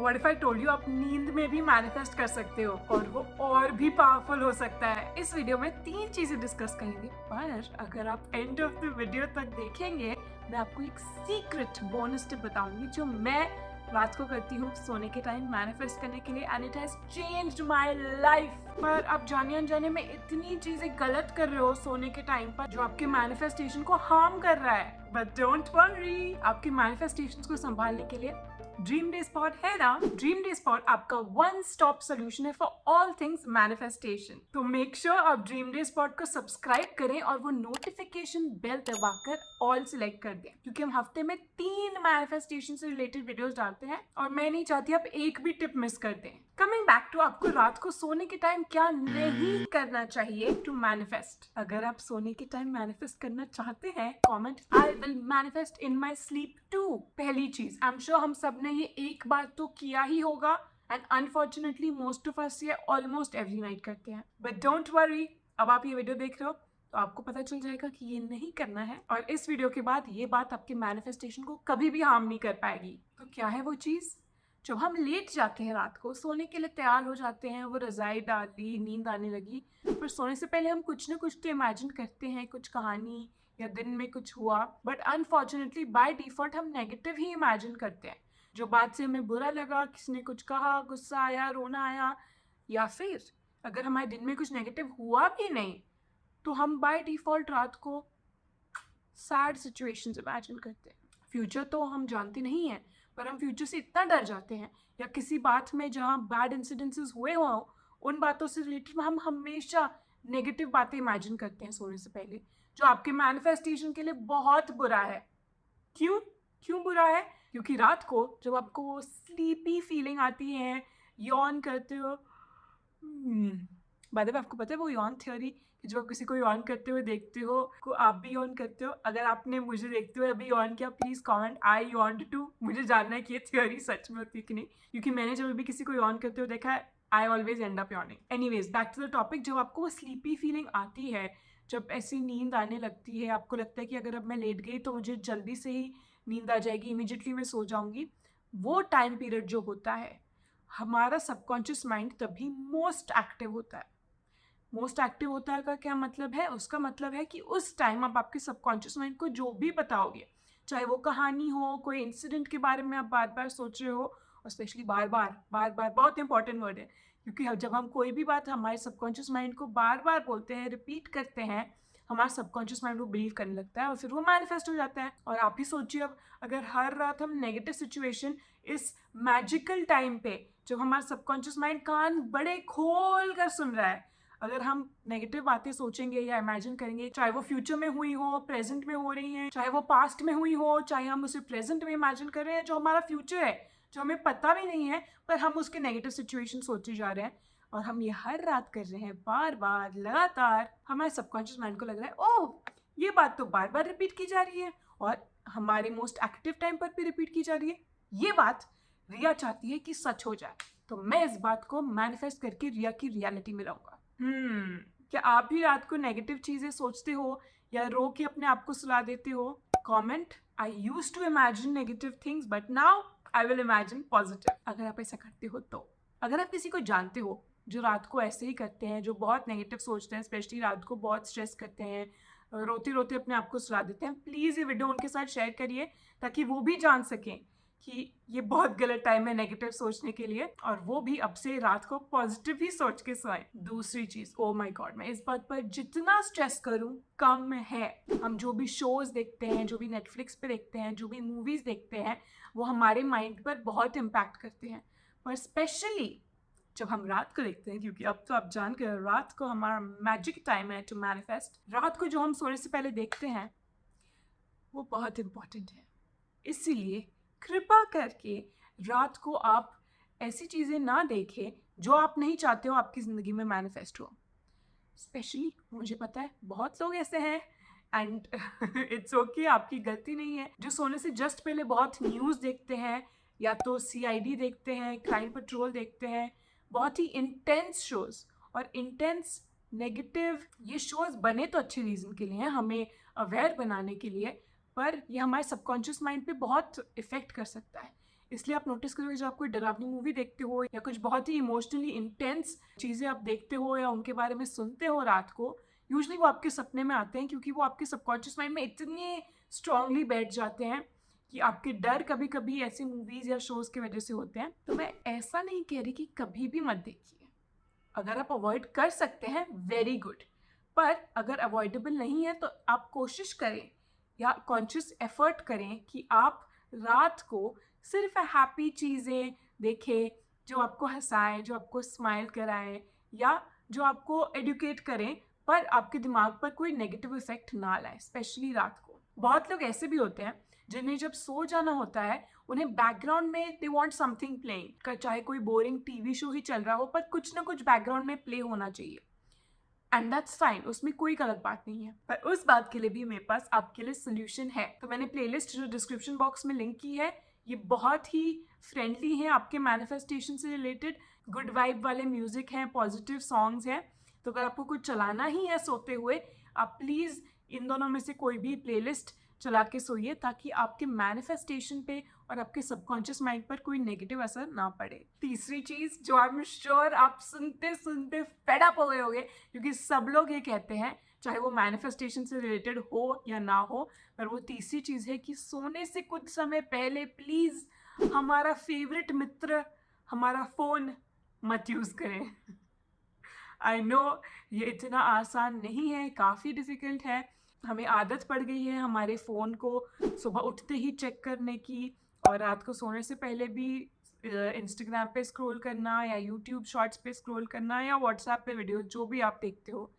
What if I told you आप नींद में भी मैनिफेस्ट कर सकते हो और वो और भी पावरफुल हो सकता है। इस वीडियो में 3 चीजें डिस्कस करेंगे, पर अगर आप एंड ऑफ द वीडियो तक देखेंगे मैं आपको एक सीक्रेट बोनस टिप बताऊंगी जो मैं रात को करती हूँ सोने के टाइम मैनिफेस्ट करने के लिए, and it has changed my life. पर आप जाने अनजाने में इतनी चीजें गलत कर रहे हो सोने के टाइम पर जो आपके मैनिफेस्टेशन को हार्म कर रहा है। बट डोंट वरी, आपके मैनिफेस्टेशंस को संभालने के लिए ड्रीम डे स्पॉट है ना। ड्रीम डे स्पॉट आपका वन स्टॉप सोल्यूशन है फॉर ऑल थिंग्स मैनिफेस्टेशन। तो मेक श्योर आप ड्रीम डे स्पॉट को सब्सक्राइब करें और वो नोटिफिकेशन बेल दबाकर ऑल सिलेक्ट कर दें, क्योंकि हम हफ्ते में 3 मैनिफेस्टेशन से रिलेटेड वीडियोस डालते हैं और मैं नहीं चाहती आप एक भी टिप मिस कर दें। कमिंग बैक टू आपको रात को सोने के टाइम क्या नहीं करना चाहिए टू मैनिफेस्ट। अगर आप सोने के टाइम मैनिफेस्ट करना चाहते हैं, comment I will manifest in my sleep too. पहली चीज, आई एम श्योर हम सब ने ये एक बार तो किया ही होगा, and unfortunately most of us ये ऑलमोस्ट एवरी नाइट करते हैं। बट डोंट वरी, अब आप ये वीडियो देख रहे हो तो आपको पता चल जाएगा कि ये नहीं करना है, और इस वीडियो के बाद ये बात आपके मैनिफेस्टेशन को कभी भी हार्म नहीं कर पाएगी। तो क्या है वो चीज? जब हम लेट जाते हैं रात को, सोने के लिए तैयार हो जाते हैं, वो रजाई डाल ली, नींद आने लगी, पर सोने से पहले हम कुछ ना कुछ तो इमेजिन करते हैं, कुछ कहानी या दिन में कुछ हुआ। बट अनफॉर्चुनेटली बाय डिफॉल्ट हम नेगेटिव ही इमेजिन करते हैं। जो बात से हमें बुरा लगा, किसी ने कुछ कहा, गुस्सा आया, रोना आया, या फिर अगर हमारे दिन में कुछ नेगेटिव हुआ भी नहीं तो हम बाय डिफॉल्ट रात को सैड सिचुएशंस इमेजिन करते हैं। फ्यूचर तो हम जानते नहीं हैं, पर हम फ्यूचर से इतना डर जाते हैं, या किसी बात में जहाँ बैड इंसिडेंसेस हुए हो उन बातों से रिलेटेड हम हमेशा नेगेटिव बातें इमेजिन करते हैं सोने से पहले, जो आपके मैनिफेस्टेशन के लिए बहुत बुरा है। क्यों बुरा है? क्योंकि रात को जब आपको स्लीपी फीलिंग आती है, यॉन करते हो, बाय द वे आपको पता है वो यॉन थ्योरी कि जब आप किसी को यॉन करते हुए देखते हो को आप भी यॉन करते हो। अगर आपने मुझे देखते हुए अभी यॉन किया, please comment I yawned too. मुझे जानना है कि ये थ्योरी सच में होती है कि नहीं, क्योंकि मैंने जब भी किसी को यॉन करते हुए देखा है, I always end up yawning. Anyways, back to the topic. जब आपको वो स्लीपी फीलिंग आती है, जब ऐसी नींद आने लगती है, आपको लगता है कि अगर अब मैं लेट गई तो मुझे जल्दी से ही नींद आ जाएगी, इमीडिएटली मैं सो जाऊंगी, वो टाइम पीरियड जो होता है हमारा सबकॉन्शियस माइंड तभी मोस्ट एक्टिव होता है। मोस्ट एक्टिव होता है का क्या मतलब है? उसका मतलब है कि उस टाइम आप आपके सबकॉन्शियस माइंड को जो भी बताओगे, चाहे वो कहानी हो, कोई इंसिडेंट के बारे में आप बार बार सोच रहे हो, और स्पेशली बार बार बहुत इंपॉर्टेंट वर्ड है, क्योंकि जब हम कोई भी बात हमारे सबकॉन्शियस माइंड को बार बार बोलते हैं, रिपीट करते हैं, हमारा सबकॉन्शियस माइंड वो बिलीव करने लगता है और फिर वो मैनिफेस्ट हो जाता है। और आप ही सोचिए, अब अगर हर रात हम नेगेटिव सिचुएशन इस मैजिकल टाइम पे, जब हमारा सबकॉन्शियस माइंड कान बड़े खोल कर सुन रहा है, अगर हम नेगेटिव बातें सोचेंगे या इमेजिन करेंगे, चाहे वो फ्यूचर में हुई हो, प्रेजेंट में हो रही हैं, चाहे वो पास्ट में हुई हो, चाहे हम उसे प्रेजेंट में इमेजिन कर रहे हैं, जो हमारा फ्यूचर है जो हमें पता भी नहीं है, पर हम उसके नेगेटिव सिचुएशन सोचे जा रहे हैं, और हम ये हर रात कर रहे हैं बार बार लगातार, हमारे सबकॉन्शियस माइंड को लग रहा है ओह ये बात तो बार बार रिपीट की जा रही है, और हमारे मोस्ट एक्टिव टाइम पर भी रिपीट की जा रही है। ये बात रिया चाहती है कि सच हो जाए, तो मैं इस बात को मैनिफेस्ट करके रिया की रियलिटी में लाऊंगा। क्या आप भी रात को नेगेटिव चीजें सोचते हो या रो के अपने आप को सुला देते हो? Comment I used to imagine negative things but now I will imagine positive. अगर आप ऐसा करते हो तो, अगर आप किसी को जानते हो जो रात को ऐसे ही करते हैं, जो बहुत नेगेटिव सोचते हैं, स्पेशली रात को बहुत स्ट्रेस करते हैं, रोते रोते अपने आप को सुला देते हैं, प्लीज़ ये वीडियो उनके साथ शेयर करिए ताकि वो भी जान सकें कि ये बहुत गलत टाइम है नेगेटिव सोचने के लिए, और वो भी अब से रात को पॉजिटिव ही सोच के सोएं। दूसरी चीज, ओ माय गॉड, मैं इस बात पर जितना स्ट्रेस करूं कम है। हम जो भी शोज देखते हैं, जो भी नेटफ्लिक्स पे देखते हैं, जो भी मूवीज देखते हैं, वो हमारे माइंड पर बहुत इम्पैक्ट करते हैं, पर स्पेशली जब हम रात को देखते हैं, क्योंकि अब तो आप जान कर रात को हमारा मैजिक टाइम है टू मैनिफेस्ट। रात को जो हम सोने से पहले देखते हैं वो बहुत इम्पॉर्टेंट है, इसीलिए कृपा करके रात को आप ऐसी चीज़ें ना देखें जो आप नहीं चाहते हो आपकी ज़िंदगी में मैनिफेस्ट हो। स्पेशली मुझे पता है बहुत लोग ऐसे हैं, एंड इट्स ओके, आपकी गलती नहीं है, जो सोने से जस्ट पहले बहुत न्यूज़ देखते हैं, या तो CID देखते हैं, क्राइम पेट्रोल देखते हैं, बहुत ही इंटेंस शोज़ और इंटेंस नेगेटिव। ये शोज़ बने तो अच्छे रीज़न के लिए हैं, हमें अवेयर बनाने के लिए, पर ये हमारे सबकॉन्शियस माइंड पे बहुत इफ़ेक्ट कर सकता है। इसलिए आप नोटिस करोगे जब आप कोई डरावनी मूवी देखते हो या कुछ बहुत ही इमोशनली इंटेंस चीज़ें आप देखते हो या उनके बारे में सुनते हो रात को, यूजली वो आपके सपने में आते हैं क्योंकि वो आपके सबकॉन्शियस माइंड में इतने स्ट्रांगली बैठ जाते हैं कि आपके डर कभी कभी ऐसी मूवीज़ या शोज़ की वजह से होते हैं। तो मैं ऐसा नहीं कह रही कि कभी भी मत देखिए, अगर आप अवॉइड कर सकते हैं वेरी गुड, पर अगर अवॉइडेबल नहीं है तो आप कोशिश करें या कॉन्शियस एफर्ट करें कि आप रात को सिर्फ हैप्पी चीज़ें देखें जो आपको हंसाए, जो आपको स्माइल कराए या जो आपको एडुकेट करें, पर आपके दिमाग पर कोई नेगेटिव इफेक्ट ना लाए, स्पेशली रात को। बहुत लोग ऐसे भी होते हैं जिन्हें जब सो जाना होता है उन्हें बैकग्राउंड में दे वांट समथिंग प्लेइंग, चाहे कोई बोरिंग टीवी शो ही चल रहा हो पर कुछ ना कुछ बैकग्राउंड में प्ले होना चाहिए, एंड दैट्स फाइन, उसमें कोई गलत बात नहीं है। पर उस बात के लिए भी मेरे पास आपके लिए सोल्यूशन है। तो मैंने प्लेलिस्ट जो डिस्क्रिप्शन बॉक्स में लिंक की है, ये बहुत ही फ्रेंडली है आपके मैनिफेस्टेशन से रिलेटेड, गुड वाइब वाले म्यूजिक हैं, पॉजिटिव सॉन्ग्स हैं। तो अगर आपको कुछ चलाना ही है सोते हुए, आप प्लीज़ इन दोनों में से कोई भी प्लेलिस्ट चला के सोइए ताकि आपके मैनिफेस्टेशन पे और आपके सबकॉन्शियस माइंड पर कोई नेगेटिव असर ना पड़े। तीसरी चीज़ जो आई एम श्योर आप सुनते सुनते फेड अप हो गए होंगे, क्योंकि सब लोग ये कहते हैं, चाहे वो मैनिफेस्टेशन से रिलेटेड हो या ना हो, पर वो तीसरी चीज़ है कि सोने से कुछ समय पहले प्लीज़ हमारा फेवरेट मित्र हमारा फ़ोन मत यूज़ करें। आई नो ये इतना आसान नहीं है, काफ़ी डिफ़िकल्ट है। हमें आदत पड़ गई है हमारे फ़ोन को सुबह उठते ही चेक करने की, और रात को सोने से पहले भी इंस्टाग्राम पे स्क्रॉल करना या यूट्यूब शॉर्ट्स पे स्क्रॉल करना या व्हाट्सएप पे वीडियो जो भी आप देखते हो।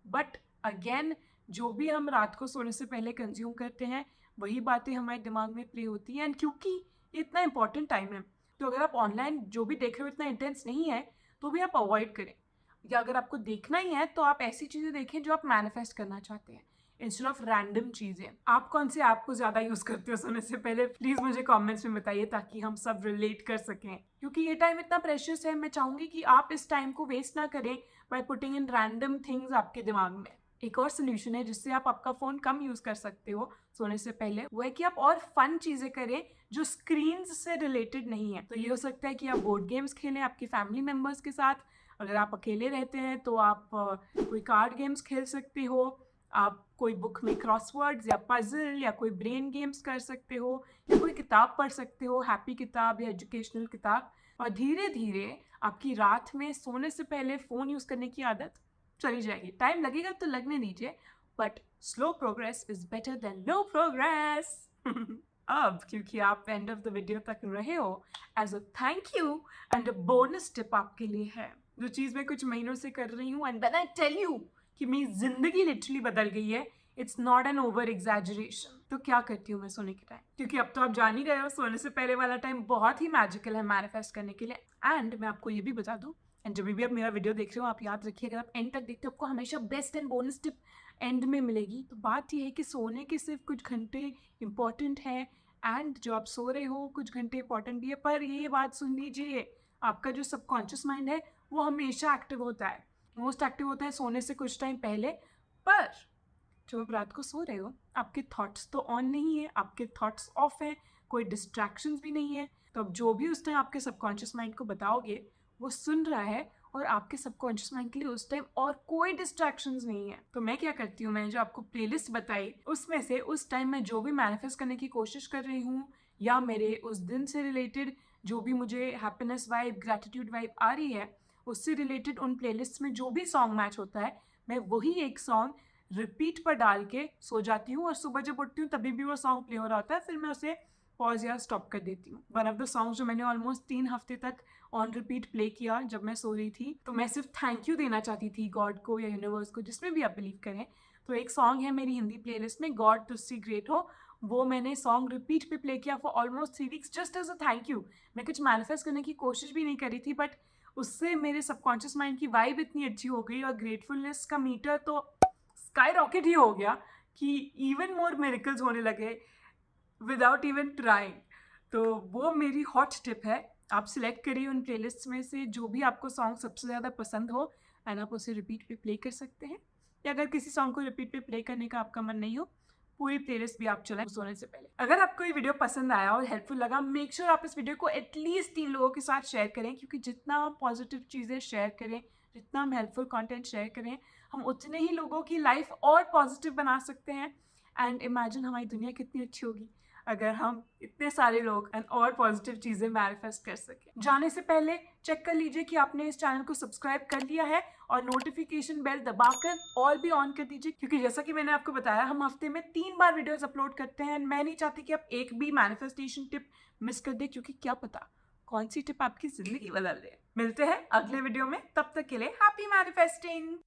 बट अगेन, जो भी हम रात को सोने से पहले कंज्यूम करते हैं वही बातें हमारे दिमाग में प्ले होती हैं, एंड क्योंकि ये इतना इंपॉर्टेंट टाइम है, तो अगर आप ऑनलाइन जो भी देख रहे हो इतना इंटेंस नहीं है तो भी आप अवॉइड करें, या अगर आपको देखना ही है तो आप ऐसी चीज़ें देखें जो आप मैनिफेस्ट करना चाहते हैं इंस्टेड ऑफ रैंडम चीज़ें। आप कौन से ऐप को ज़्यादा यूज़ करते हो सोने से पहले, प्लीज़ मुझे कमेंट्स में बताइए ताकि हम सब रिलेट कर सकें, क्योंकि ये टाइम इतना प्रेशियस है। मैं चाहूँगी कि आप इस टाइम को वेस्ट ना करें by putting in random things आपके दिमाग में। एक और सोल्यूशन है जिससे आप आपका फ़ोन कम यूज़ कर सकते हो सोने से पहले, वो है कि आप और फन चीज़ें करें जो स्क्रीन से रिलेटेड नहीं है। तो ये हो सकता है कि आप बोर्ड गेम्स खेलें आपकी फैमिली मेम्बर्स के साथ, अगर आप अकेले रहते हैं तो आप कोई कार्ड गेम्स खेल सकते हो, आप कोई बुक में क्रॉसवर्ड्स या पजल या कोई ब्रेन गेम्स कर सकते हो, या कोई किताब पढ़ सकते हो, हैप्पी किताब या एजुकेशनल किताब। और धीरे धीरे आपकी रात में सोने से पहले फ़ोन यूज़ करने की आदत चली जाएगी। टाइम लगेगा तो लगने दीजिए, but slow progress is better than no progress. अब क्योंकि आप एंड ऑफ द वीडियो तक रहे हो, as a thank you and a bonus tip आपके लिए है, जो चीज़ मैं कुछ महीनों से कर रही हूँ, and when I tell you कि मेरी ज़िंदगी लिटरली बदल गई है, it's not an over exaggeration. तो क्या करती हूँ मैं सोने के टाइम, क्योंकि अब तो आप जान ही गए हो सोने से पहले वाला टाइम बहुत ही मैजिकल है मैनिफेस्ट करने के लिए। एंड मैं आपको ये भी बता दूँ, एंड जब भी आप मेरा वीडियो देख रहे हो आप याद रखिए, अगर आप एंड तक देखते हो आपको हमेशा best and bonus tip and में मिलेगी। तो बात ये है कि सोने के सिर्फ कुछ घंटे इंपॉर्टेंट है, एंड जो आप सो रहे हो कुछ घंटे इंपॉर्टेंट भी है, पर ये बात सुन लीजिए, आपका जो सबकॉन्शियस माइंड है वो हमेशा एक्टिव होता है, मोस्ट एक्टिव होता है सोने से कुछ टाइम पहले। पर जब आप रात को सो रहे हो आपके थॉट्स तो ऑन नहीं है, आपके थॉट्स ऑफ है, कोई डिस्ट्रैक्शंस भी नहीं है। तो अब जो भी उस टाइम आपके सबकॉन्शियस माइंड को बताओगे वो सुन रहा है, और आपके सबकॉन्शियस माइंड के लिए उस टाइम और कोई डिस्ट्रैक्शंस नहीं है। तो मैं क्या करती हूँ, मैंने जो आपको प्लेलिस्ट बताई उसमें से उस टाइम मैं जो भी मैनिफेस्ट करने की कोशिश कर रही हूँ या मेरे उस दिन से रिलेटेड जो भी मुझे हैप्पीनेस वाइब, ग्रैटिट्यूड वाइब आ रही है, उससे रिलेटेड उन प्लेलिस्ट में जो भी सॉन्ग मैच होता है मैं वही एक सॉन्ग रिपीट पर डाल के सो जाती हूँ, और सुबह जब उठती हूँ तभी भी वो सॉन्ग प्ले हो रहा होता है, फिर मैं उसे पॉज या स्टॉप कर देती हूँ। वन ऑफ द सॉन्ग्स जो मैंने ऑलमोस्ट 3 हफ्ते तक ऑन रिपीट प्ले किया जब मैं सो रही थी, तो मैं सिर्फ थैंक यू देना चाहती थी गॉड को या यूनिवर्स को, जिसमें भी आप बिलीव करें। तो एक सॉन्ग है मेरी हिंदी प्लेलिस्ट में, गॉड तुझसे ग्रेट हो, वो मैंने सॉन्ग रिपीट पे प्ले किया for almost 3 weeks just as a thank you. मैं कुछ मैनिफेस्ट करने की कोशिश भी नहीं करी थी, बट उससे मेरे सबकॉन्शियस माइंड की वाइब इतनी अच्छी हो गई और ग्रेटफुलनेस का मीटर तो स्काई रॉकेट ही हो गया कि इवन मोर मिरेकल्स होने लगे विदाउट इवन ट्राइंग। तो वो मेरी हॉट टिप है, आप सिलेक्ट करिए उन प्लेलिस्ट में से जो भी आपको सॉन्ग सबसे ज़्यादा पसंद हो, एंड आप उसे रिपीट पे प्ले कर सकते हैं, या अगर किसी सॉन्ग को रिपीट पे प्ले करने का आपका मन नहीं हो पूरी प्लेलिस्ट भी आप चलाएं सोने से पहले। अगर आपको ये वीडियो पसंद आया और हेल्पफुल लगा, मेक श्योर आप इस वीडियो को एटलीस्ट 3 लोगों के साथ शेयर करें, क्योंकि जितना हम पॉजिटिव चीज़ें शेयर करें, जितना हम हेल्पफुल कंटेंट शेयर करें, हम उतने ही लोगों की लाइफ और पॉजिटिव बना सकते हैं। एंड इमेजिन हमारी दुनिया कितनी अच्छी होगी अगर हम इतने सारे लोग एंड और पॉजिटिव चीज़ें मैनिफेस्ट कर सकें। जाने से पहले चेक कर लीजिए कि आपने इस चैनल को सब्सक्राइब कर लिया है और नोटिफिकेशन बेल दबाकर ऑल भी ऑन कर दीजिए, क्योंकि जैसा कि मैंने आपको बताया, हम हफ्ते में 3 बार वीडियोस अपलोड करते हैं। मैं नहीं चाहती कि आप एक भी मैनिफेस्टेशन टिप मिस कर दे, क्योंकि क्या पता कौन सी टिप आपकी जिंदगी बदल दे। मिलते हैं अगले वीडियो में, तब तक के लिए हैप्पी मैनिफेस्टिंग।